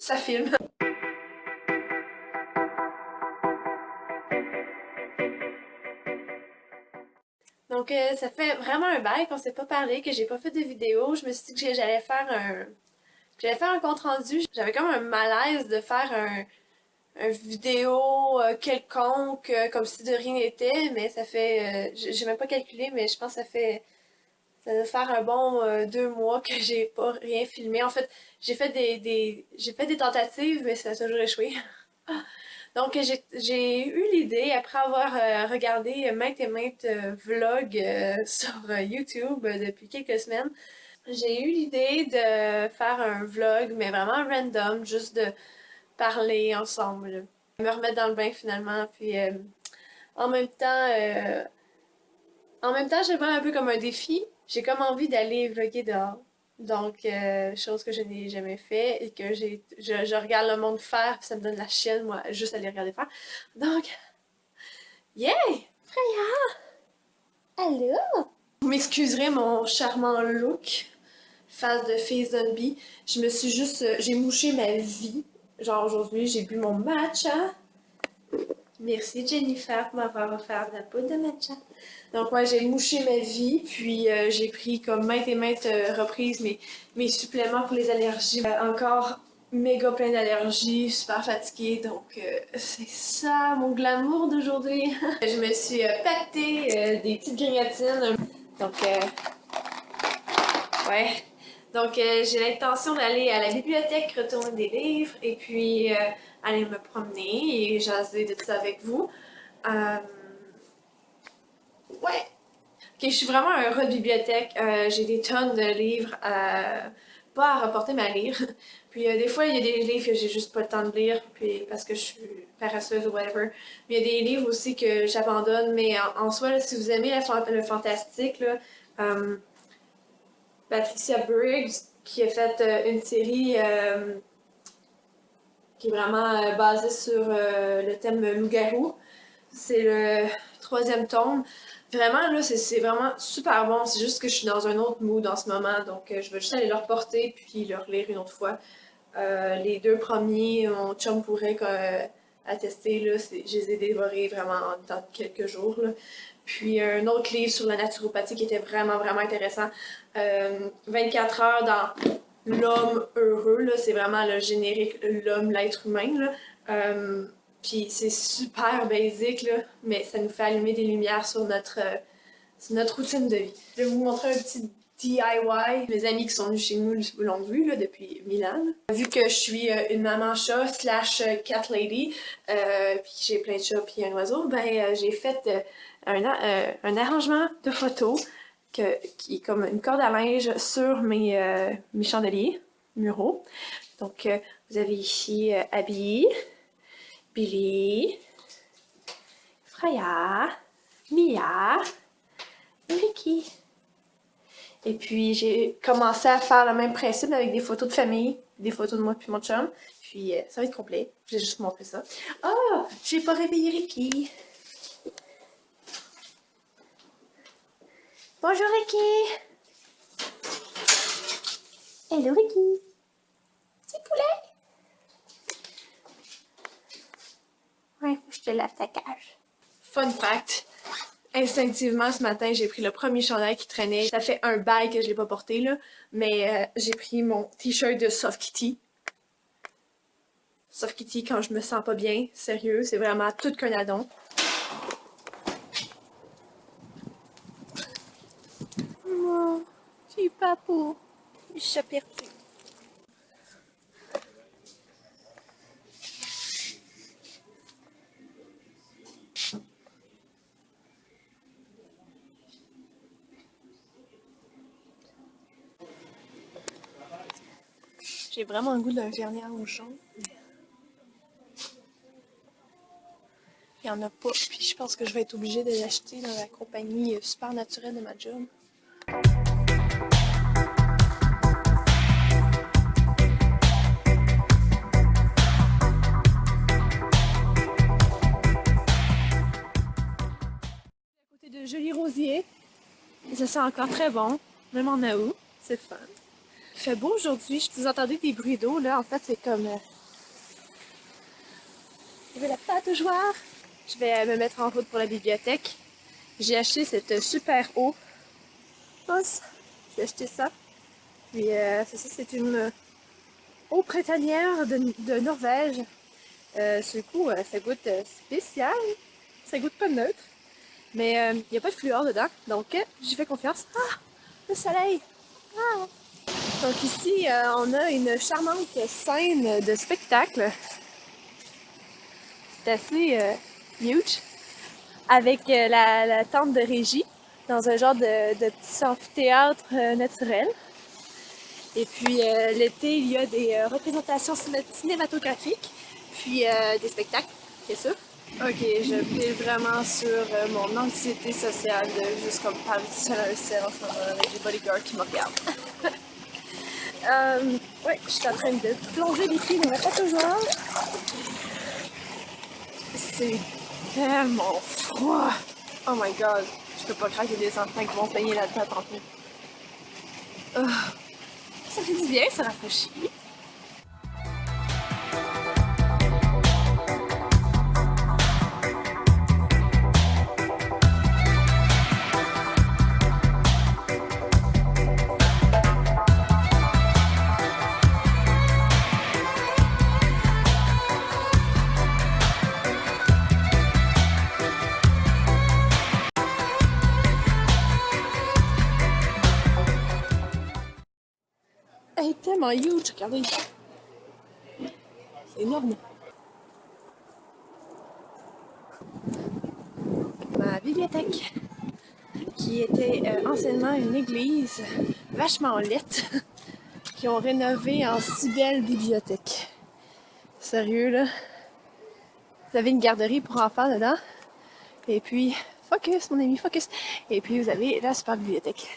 ça filme. Donc ça fait vraiment un bail qu'on s'est pas parlé, que j'ai pas fait de vidéo. Je me suis dit que j'allais faire un compte rendu. J'avais comme un malaise de faire un vidéo quelconque, comme si de rien n'était, mais ça fait, j'ai même pas calculé, mais je pense que ça doit faire un bon 2 mois que j'ai pas rien filmé. En fait, j'ai fait des tentatives, mais ça a toujours échoué. Donc, j'ai eu l'idée, après avoir regardé maintes et maintes vlogs sur YouTube depuis quelques semaines, j'ai eu l'idée de faire un vlog, mais vraiment random, juste de parler ensemble, me remettre dans le bain finalement, puis en même temps, euh, en même temps, je le vois un peu comme un défi. J'ai comme envie d'aller vlogger dehors. Donc, chose que je n'ai jamais fait et que je regarde le monde faire, puis ça me donne la chienne, moi, juste à les regarder faire. Donc, yay! Allô? Vous m'excuserez mon charmant look, face de fille zombie. J'ai mouché ma vie. Genre aujourd'hui, j'ai bu mon matcha. Merci Jennifer pour m'avoir offert de la poudre de matcha. Donc ouais, j'ai mouché ma vie, puis j'ai pris comme maintes et maintes reprises mes suppléments pour les allergies. Encore méga plein d'allergies, super fatiguée, donc c'est ça mon glamour d'aujourd'hui. Je me suis pacté des petites grignotines. Donc ouais. Donc j'ai l'intention d'aller à la bibliothèque, retourner des livres et puis aller me promener et jaser de tout ça avec vous. Euh, ouais. Ok, je suis vraiment un rat de bibliothèque. J'ai des tonnes de livres pas à rapporter, mais à lire. Puis des fois, il y a des livres que j'ai juste pas le temps de lire, puis parce que je suis paresseuse ou whatever. Mais il y a des livres aussi que j'abandonne, mais en soi, là, si vous aimez le fantastique, là, euh, Patricia Briggs, qui a fait une série qui est vraiment basée sur le thème loup-garou. C'est le troisième tome. Vraiment, là, c'est vraiment super bon. C'est juste que je suis dans un autre mood en ce moment. Donc, je vais juste aller le reporter puis le relire une autre fois. Les deux premiers, mon chum pourrait attester, là, je les ai dévorés vraiment dans quelques jours. Là. Puis un autre livre sur la naturopathie qui était vraiment, vraiment intéressant. 24 heures dans l'homme heureux, là, c'est vraiment le générique, l'homme, l'être humain. Là. Puis c'est super basique, là, mais ça nous fait allumer des lumières sur notre routine de vie. Je vais vous montrer un petit DIY. Mes amis qui sont venus chez nous l'ont vu là, depuis Milan. Vu que je suis une maman chat slash cat lady, puis j'ai plein de chats puis un oiseau, ben j'ai fait un arrangement de photos qui est comme une corde à linge sur mes chandeliers muraux. Donc vous avez ici Abby, Billy, Freya, Mia, Ricky. Et puis j'ai commencé à faire le même principe avec des photos de famille, des photos de moi puis mon chum. Puis ça va être complet. Je vais juste vous montrer ça. Ah! J'ai pas réveillé Ricky. Bonjour Ricky! Hello Ricky! Petit poulet! Ouais, faut que je te lave ta cage. Fun fact! Instinctivement, ce matin, j'ai pris le premier chandail qui traînait. Ça fait un bail que je l'ai pas porté, là. Mais j'ai pris mon t-shirt de Soft Kitty. Soft Kitty, quand je me sens pas bien, sérieux, c'est vraiment tout qu'un addon. Oh, petit papou. Je suis perdu. J'ai vraiment le goût d'un vernis rouge jaune. Il n'y en a pas. Puis je pense que je vais être obligée de l'acheter dans la compagnie super naturelle de ma job. À côté de jolis rosiers. Et ça sent encore très bon. Même en août. C'est fun. Il fait beau aujourd'hui. Si vous entendez des bruits d'eau, là, en fait, c'est comme... il y avait la pataugeoire. Je vais me mettre en route pour la bibliothèque. J'ai acheté cette super eau. J'ai acheté ça. Puis, c'est ça, c'est une eau printanière de Norvège. Sur le coup, ça goûte spécial. Ça goûte pas neutre. Mais il n'y a pas de fluor dedans. Donc, j'y fais confiance. Ah! Le soleil! Ah! Donc ici, on a une charmante scène de spectacle. C'est assez huge. Avec la tente de régie dans un genre de petit amphithéâtre naturel. Et puis l'été, il y a des représentations cinématographiques, puis des spectacles, bien sûr. Ok, je pile vraiment sur mon anxiété sociale de juste comme parler tout seul à un ciel en ce moment avec des bodyguards qui me regardent. Ouais, je suis en train de plonger les pieds dans la pataugeoire. C'est tellement froid. Oh my god, je peux pas croire qu'il y a des enfants qui vont se baigner là-dedans tantôt. Ça fait du bien, ça rafraîchit. Elle est tellement huge, regardez. C'est énorme. Ma bibliothèque, qui était anciennement une église vachement laite, qui ont rénové en si belle bibliothèque. Sérieux, là. Vous avez une garderie pour enfants dedans. Et puis, focus, mon ami, focus. Et puis, vous avez la super bibliothèque.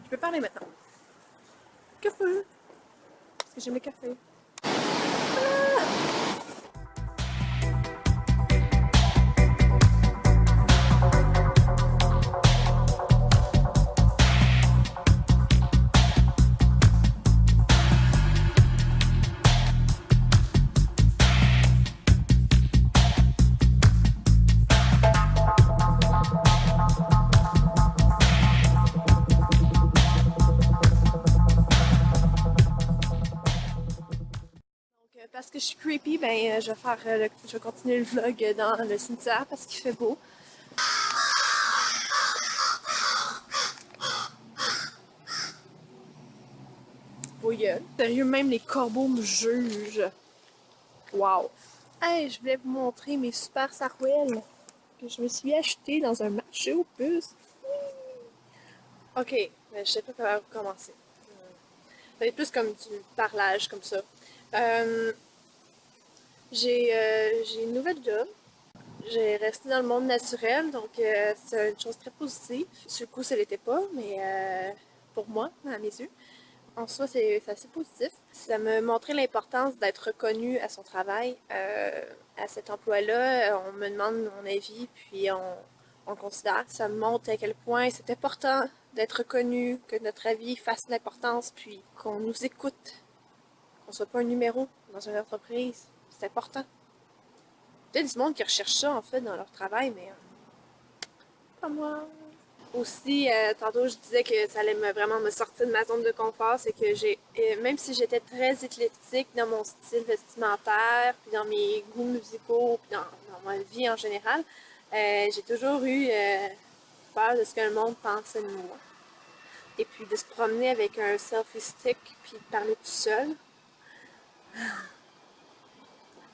Je peux parler maintenant. Café! Parce que j'aime le café. Parce que je suis creepy, ben je vais continuer le vlog dans le cimetière parce qu'il fait beau. Voyez. Sérieux, même les corbeaux me jugent. Wow. Hey, je voulais vous montrer mes super sarouels que je me suis acheté dans un marché aux puces. Ok, mais je sais pas comment commencer. Ça va être plus comme du parlage, comme ça. Euh, j'ai une nouvelle job. J'ai resté dans le monde naturel, donc c'est une chose très positive. Sur le coup, ça l'était pas, mais pour moi, à mes yeux, en soi, c'est assez positif. Ça me montrait l'importance d'être reconnu à son travail. À cet emploi-là, on me demande mon avis, puis on considère. Ça me montre à quel point c'est important d'être reconnu, que notre avis fasse l'importance, puis qu'on nous écoute, qu'on soit pas un numéro dans une entreprise. C'est important. Peut-être du monde qui recherche ça, en fait, dans leur travail, mais pas moi. Aussi, tantôt, je disais que ça allait vraiment me sortir de ma zone de confort, c'est que même si j'étais très éclectique dans mon style vestimentaire, puis dans mes goûts musicaux, puis dans ma vie en général, j'ai toujours eu peur de ce que le monde pensait de moi. Et puis de se promener avec un selfie stick, puis de parler tout seul.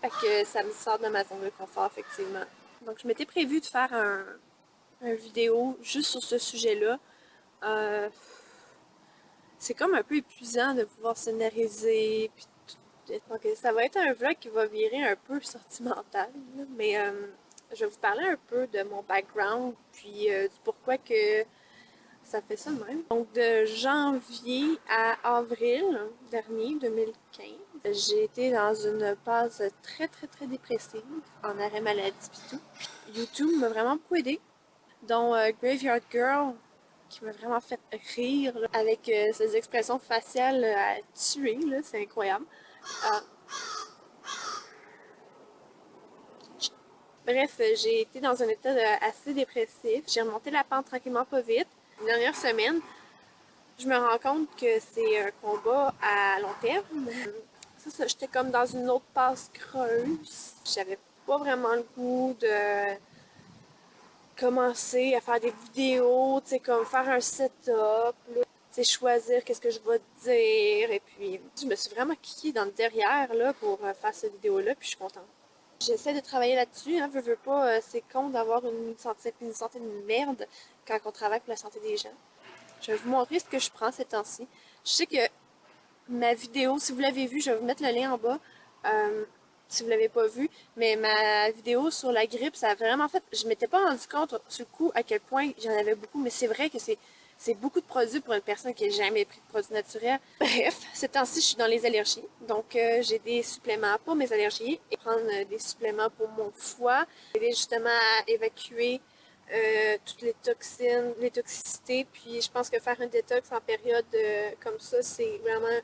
Fait que ça me sort de ma zone de confort, effectivement. Donc, je m'étais prévu de faire un vidéo juste sur ce sujet-là. Euh, c'est comme un peu épuisant de pouvoir scénariser, puis tout. Donc, ça va être un vlog qui va virer un peu sentimental, là. Mais je vais vous parler un peu de mon background, puis du pourquoi que ça fait ça de même. Donc, de janvier à avril dernier, 2015, j'ai été dans une phase très, très, très dépressive, en arrêt maladie pis tout. YouTube m'a vraiment beaucoup aidé, dont Graveyard Girl, qui m'a vraiment fait rire, là, avec ses expressions faciales à tuer, là, c'est incroyable. Euh, Bref, j'ai été dans un état assez dépressif. J'ai remonté la pente tranquillement pas vite. Les dernières semaines, je me rends compte que c'est un combat à long terme. C'est ça, j'étais comme dans une autre passe creuse. J'avais pas vraiment le goût de commencer à faire des vidéos, tu sais, comme faire un setup, tu sais, choisir qu'est-ce que je vais dire. Et puis, je me suis vraiment kickée dans le derrière, là, pour faire cette vidéo-là, puis je suis contente. J'essaie de travailler là-dessus, hein, veux pas, c'est con d'avoir une santé de merde quand on travaille pour la santé des gens. Je vais vous montrer ce que je prends ces temps-ci. Je sais que ma vidéo, si vous l'avez vue, je vais vous mettre le lien en bas. Si vous l'avez pas vu, mais ma vidéo sur la grippe, ça a vraiment fait. Je m'étais pas rendu compte sur le coup à quel point j'en avais beaucoup, mais c'est vrai que c'est beaucoup de produits pour une personne qui n'a jamais pris de produits naturels. Bref, ces temps-ci, je suis dans les allergies. Donc, j'ai des suppléments pour mes allergies et prendre des suppléments pour mon foie, aider justement à évacuer toutes les toxines, les toxicités. Puis, je pense que faire un détox en période comme ça, c'est vraiment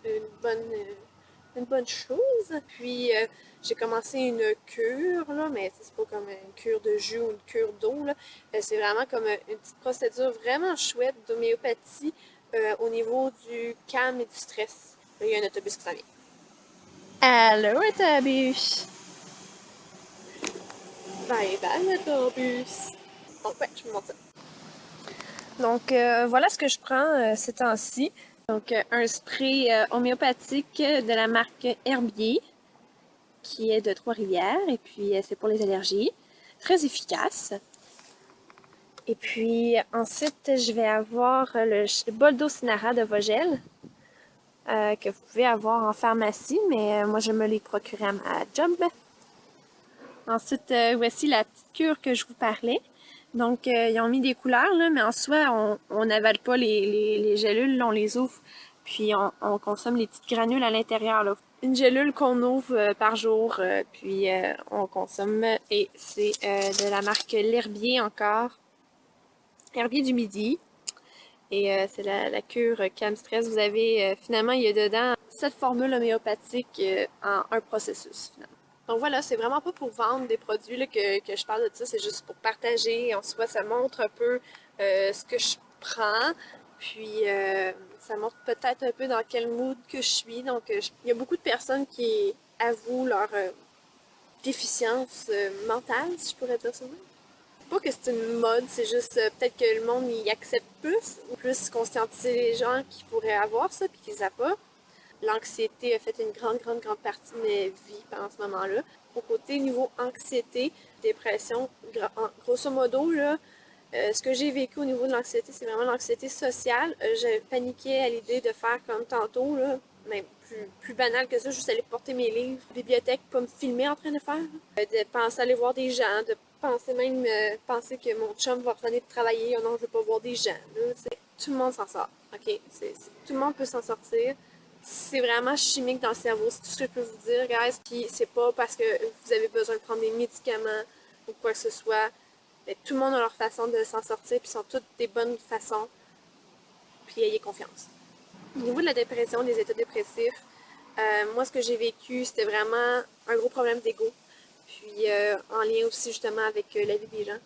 une bonne chose. Puis, j'ai commencé une cure, là, mais c'est pas comme une cure de jus ou une cure d'eau, là. C'est vraiment comme une petite procédure vraiment chouette d'homéopathie au niveau du calme et du stress. Là, il y a un autobus qui s'en vient. Allô, autobus! Bye bye, autobus! Donc, ouais, je vous montre ça. Donc, voilà ce que je prends ces temps-ci. Donc, un spray homéopathique de la marque Herbier, qui est de Trois-Rivières, et puis c'est pour les allergies. Très efficace. Et puis ensuite, je vais avoir le Boldo-Sinara de Vogel, que vous pouvez avoir en pharmacie, mais moi je me l'ai procuré à ma job. Ensuite, voici la petite cure que je vous parlais. Donc, ils ont mis des couleurs, là, mais en soi, on n'avale pas les gélules, là, on les ouvre, puis on consomme les petites granules à l'intérieur, là. Une gélule qu'on ouvre par jour, puis on consomme, et c'est de la marque L'Herbier encore. Herbier du Midi. Et c'est la cure Calm Stress. Vous avez, finalement, il y a dedans 7 formules homéopathiques en un processus, finalement. Donc voilà, c'est vraiment pas pour vendre des produits là, que je parle de ça, c'est juste pour partager. En soi, ça montre un peu ce que je prends, puis ça montre peut-être un peu dans quel mood que je suis. Donc, il y a beaucoup de personnes qui avouent leur déficience mentale, si je pourrais dire ça. Pas que c'est une mode, c'est juste peut-être que le monde y accepte plus, ou plus conscientiser les gens qui pourraient avoir ça, puis qu'ils n'ont pas. L'anxiété a fait une grande, grande, grande partie de ma vie pendant ce moment-là. Au côté niveau anxiété, dépression, grosso modo, là, ce que j'ai vécu au niveau de l'anxiété, c'est vraiment l'anxiété sociale. Je paniquais à l'idée de faire comme tantôt, là, même plus banal que ça, juste aller porter mes livres à la bibliothèque, pas me filmer en train de faire. De penser aller voir des gens, de penser même penser que mon chum va revenir de travailler, oh non, je veux pas voir des gens. Là, tout le monde s'en sort, ok? Tout le monde peut s'en sortir. C'est vraiment chimique dans le cerveau, c'est tout ce que je peux vous dire, guys. Puis c'est pas parce que vous avez besoin de prendre des médicaments ou quoi que ce soit. Mais tout le monde a leur façon de s'en sortir, puis sont toutes des bonnes façons. Puis ayez confiance. Au niveau de la dépression, des états dépressifs, moi, ce que j'ai vécu, c'était vraiment un gros problème d'ego. Puis en lien aussi justement avec la vie des gens.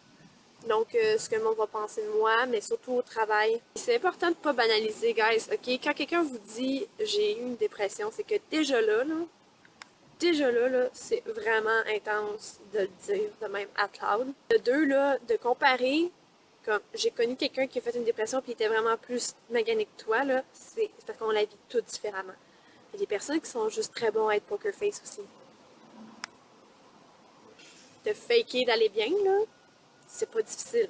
Donc, ce que le monde va penser de moi, mais surtout au travail. C'est important de ne pas banaliser, guys, ok? Quand quelqu'un vous dit « j'ai eu une dépression », c'est que déjà là, c'est vraiment intense de le dire de même out loud. De deux, là, de comparer, comme j'ai connu quelqu'un qui a fait une dépression puis il était vraiment plus magané que toi, là, c'est parce qu'on la vit tout différemment. Il y a des personnes qui sont juste très bons à être poker face aussi. de faker d'aller bien, là, c'est pas difficile.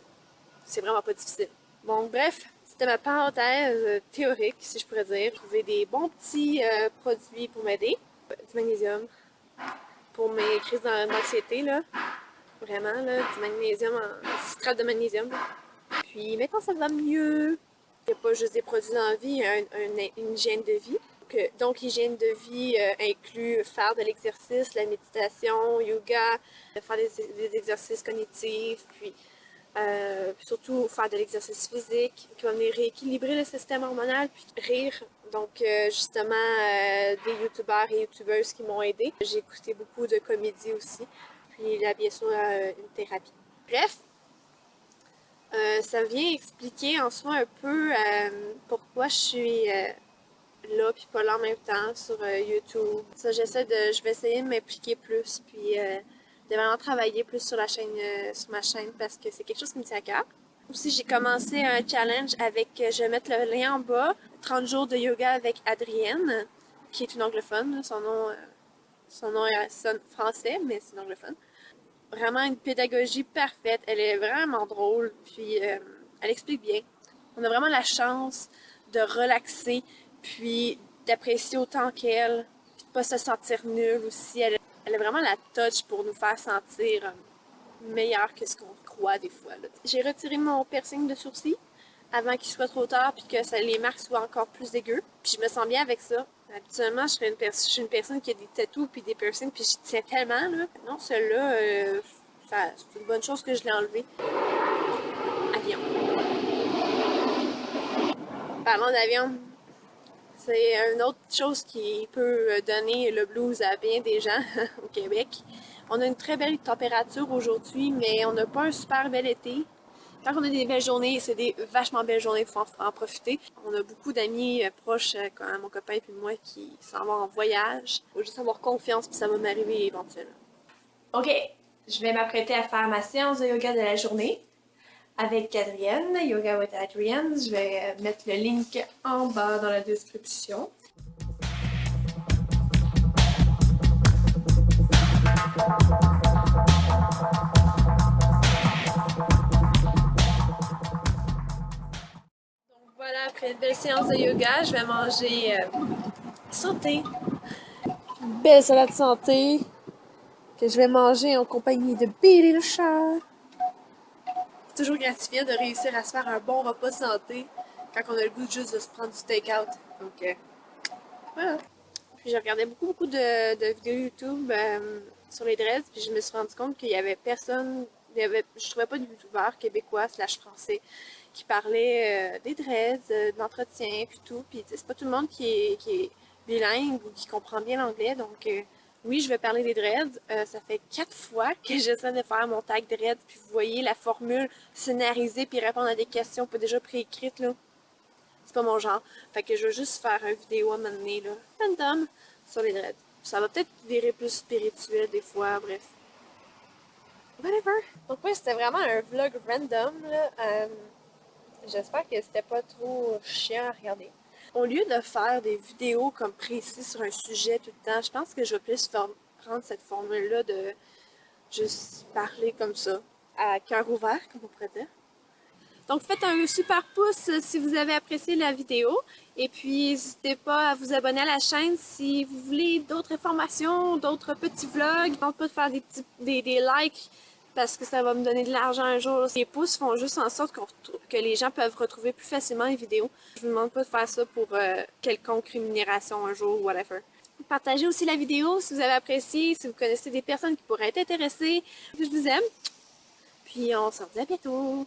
C'est vraiment pas difficile. Bon, bref, c'était ma parenthèse théorique, si je pourrais dire. Trouver des bons petits produits pour m'aider. Du magnésium pour mes crises d'anxiété, là. Vraiment, là, du magnésium, en citrate de magnésium. Là. Puis maintenant, ça va mieux. Il n'y a pas juste des produits dans la vie, il y a une hygiène de vie. Donc, l'hygiène de vie inclut faire de l'exercice, la méditation, yoga, faire des exercices cognitifs, puis surtout faire de l'exercice physique qui va venir rééquilibrer le système hormonal, puis rire. Donc, justement, des youtubeurs et youtubeuses qui m'ont aidé. J'ai écouté beaucoup de comédie aussi, puis là, bien sûr, une thérapie. Bref, ça vient expliquer en soi un peu pourquoi je suis là puis pas là en même temps sur YouTube. Ça, je vais essayer de m'impliquer plus puis de vraiment travailler plus sur la chaîne, sur ma chaîne parce que c'est quelque chose qui me tient à cœur. Aussi, j'ai commencé un challenge avec, je vais mettre le lien en bas, 30 jours de yoga avec Adrienne, qui est une anglophone. Son nom sonne français, mais c'est une anglophone. Vraiment une pédagogie parfaite. Elle est vraiment drôle, puis elle explique bien. On a vraiment la chance de relaxer, puis d'apprécier autant qu'elle, puis de pas se sentir nulle aussi. Elle a vraiment la touch pour nous faire sentir meilleur que ce qu'on croit des fois. J'ai retiré mon piercing de sourcil avant qu'il soit trop tard, puis que les marques soient encore plus dégueu. Puis je me sens bien avec ça. Habituellement, je suis une personne qui a des tattoos puis des piercings, puis j'y tiens tellement, là. Non, celui-là, c'est une bonne chose que je l'ai enlevé. Avion. Parlons d'avion, c'est une autre chose qui peut donner le blues à bien des gens au Québec. On a une très belle température aujourd'hui, mais on n'a pas un super bel été. Quand on a des belles journées, c'est des vachement belles journées, il faut en profiter. On a beaucoup d'amis proches, comme mon copain et moi, qui s'en vont en voyage. Il faut juste avoir confiance, puis ça va m'arriver éventuellement. Ok, je vais m'apprêter à faire ma séance de yoga de la journée avec Adrienne, Yoga with Adrienne. Je vais mettre le link en bas dans la description. Voilà, après une belle séance de yoga, je vais manger santé. Une belle salade santé que je vais manger en compagnie de Billy le chat. C'est toujours gratifiant de réussir à se faire un bon repas santé quand on a le goût juste de se prendre du take-out. Donc, voilà. Puis j'ai regardé beaucoup de vidéos YouTube sur les dreads, puis je me suis rendu compte qu'il y avait personne, je trouvais pas de youtubeurs québécois / français qui parlaient des dreads, de l'entretien, puis tout. Puis c'est pas tout le monde qui est bilingue ou qui comprend bien l'anglais, donc oui, je vais parler des dreads. Ça fait 4 fois que j'essaie de faire mon tag dreads, puis vous voyez la formule scénarisée puis répondre à des questions pas déjà préécrites, là. C'est pas mon genre. Fait que je vais juste faire une vidéo à un moment donné, là, random, sur les dreads. Ça va peut-être virer plus spirituel des fois, bref. Whatever. Donc oui, c'était vraiment un vlog random, là. J'espère que c'était pas trop chiant à regarder. Au lieu de faire des vidéos comme précises sur un sujet tout le temps, je pense que je vais plus prendre cette formule-là de juste parler comme ça, à cœur ouvert, comme on pourrait dire. Donc faites un super pouce si vous avez apprécié la vidéo. Et puis n'hésitez pas à vous abonner à la chaîne si vous voulez d'autres informations, d'autres petits vlogs. Ne pas de faire des likes parce que ça va me donner de l'argent un jour. Les pouces font juste en sorte que les gens peuvent retrouver plus facilement les vidéos. Je vous demande pas de faire ça pour quelconque rémunération un jour ou whatever. Partagez aussi la vidéo si vous avez apprécié, si vous connaissez des personnes qui pourraient être intéressées. Je vous aime. Puis on se revoit bientôt.